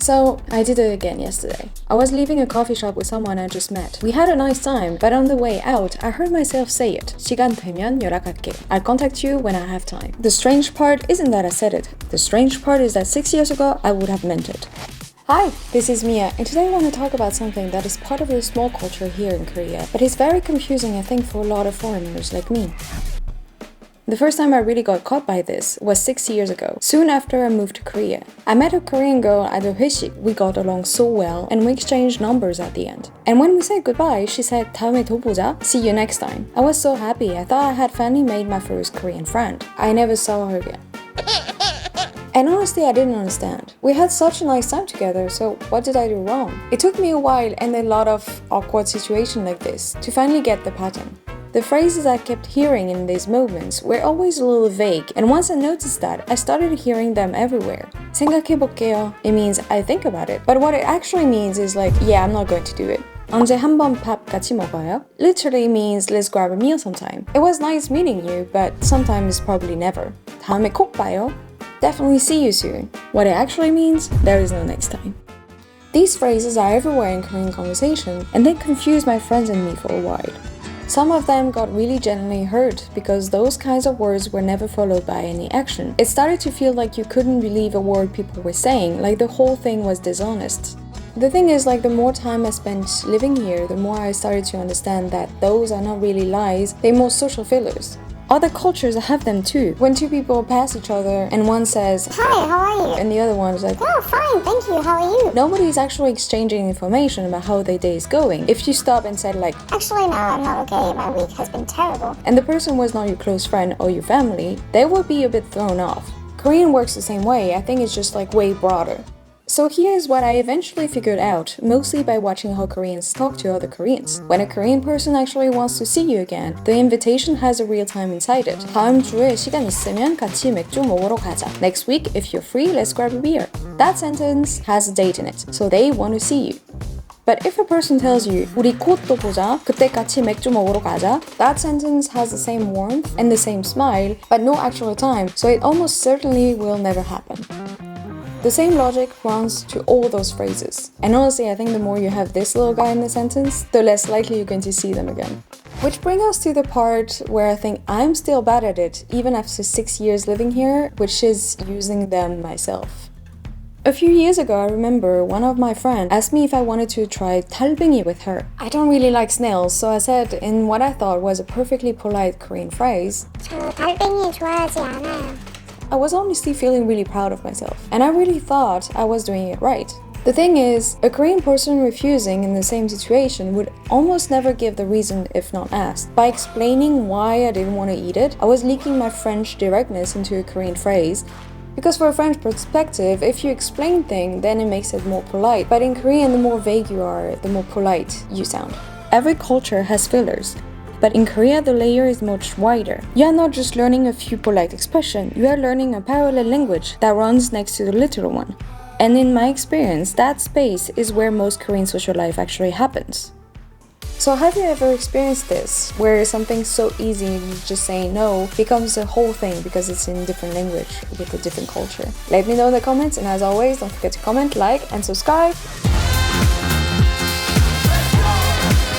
So, I did it again yesterday. I was leaving a coffee shop with someone I just met. We had a nice time, but on the way out, I heard myself say it. 시간 되면 연락할게. I'll contact you when I have time. The strange part isn't that I said it. The strange part is that 6 years ago, I would have meant it. Hi, this is Mia, and today I want to talk about something that is part of the small culture here in Korea, but is very confusing, I think, for a lot of foreigners like me. The first time I really got caught by this was 6 years ago, soon after I moved to Korea. I met a Korean girl at a 회식. We got along so well, and we exchanged numbers at the end. And when we said goodbye, she said, 다음에 또 보자, see you next time. I was so happy, I thought I had finally made my first Korean friend. I never saw her again. And honestly, I didn't understand. We had such a nice time together, so what did I do wrong? It took me a while and a lot of awkward situations like this to finally get the pattern. The phrases I kept hearing in these moments were always a little vague, and once I noticed that, I started hearing them everywhere. 생각해볼게요. It means I think about it. But what it actually means is like, yeah, I'm not going to do it. 언제 한번 밥 같이 먹어요? Literally means let's grab a meal sometime. It was nice meeting you, but sometimes probably never. 다음에 꼭 봐요. Definitely see you soon. What it actually means, there is no next time. These phrases are everywhere in Korean conversation, and they confused my friends and me for a while. Some of them got really genuinely hurt because those kinds of words were never followed by any action. It started to feel like you couldn't believe a word people were saying, like the whole thing was dishonest. The thing is, like, the more time I spent living here, the more I started to understand that those are not really lies, they're more social fillers. Other cultures have them too. When two people pass each other and one says, "Hi, how are you?" and the other one is like, "Oh, fine, thank you, how are you?" Nobody is actually exchanging information about how their day is going. If you stop and said like, "Actually, no, I'm not okay, my week has been terrible," and the person was not your close friend or your family, they will be a bit thrown off. Korean works the same way. I think it's just like way broader. So here's what I eventually figured out, mostly by watching how Koreans talk to other Koreans. When a Korean person actually wants to see you again, the invitation has a real time inside it. 다음 주에 시간 있으면 같이 맥주 먹으러 가자. Next week, if you're free, let's grab a beer. That sentence has a date in it, so they want to see you. But if a person tells you, 우리 곧 또 보자, 그때 같이 맥주 먹으러 가자, that sentence has the same warmth and the same smile, but no actual time, so it almost certainly will never happen. The same logic runs to all those phrases. And honestly, I think the more you have this little guy in the sentence, the less likely you're going to see them again. Which brings us to the part where I think I'm still bad at it, even after 6 years living here, which is using them myself. A few years ago, I remember one of my friends asked me if I wanted to try 달팽이 with her. I don't really like snails, so I said in what I thought was a perfectly polite Korean phrase, 저 달팽이 좋아하지 않아요. I was honestly feeling really proud of myself, and I really thought I was doing it right. The thing is, a Korean person refusing in the same situation would almost never give the reason if not asked. By explaining why I didn't want to eat it, I was leaking my French directness into a Korean phrase. Because for a French perspective, if you explain things, then it makes it more polite. But in Korean, the more vague you are, the more polite you sound. Every culture has fillers. But in Korea, the layer is much wider. You are not just learning a few polite expressions, you are learning a parallel language that runs next to the literal one. And in my experience, that space is where most Korean social life actually happens. So have you ever experienced this, where something so easy, just saying no, becomes a whole thing because it's in a different language with a different culture? Let me know in the comments, and as always, don't forget to comment, like, and subscribe.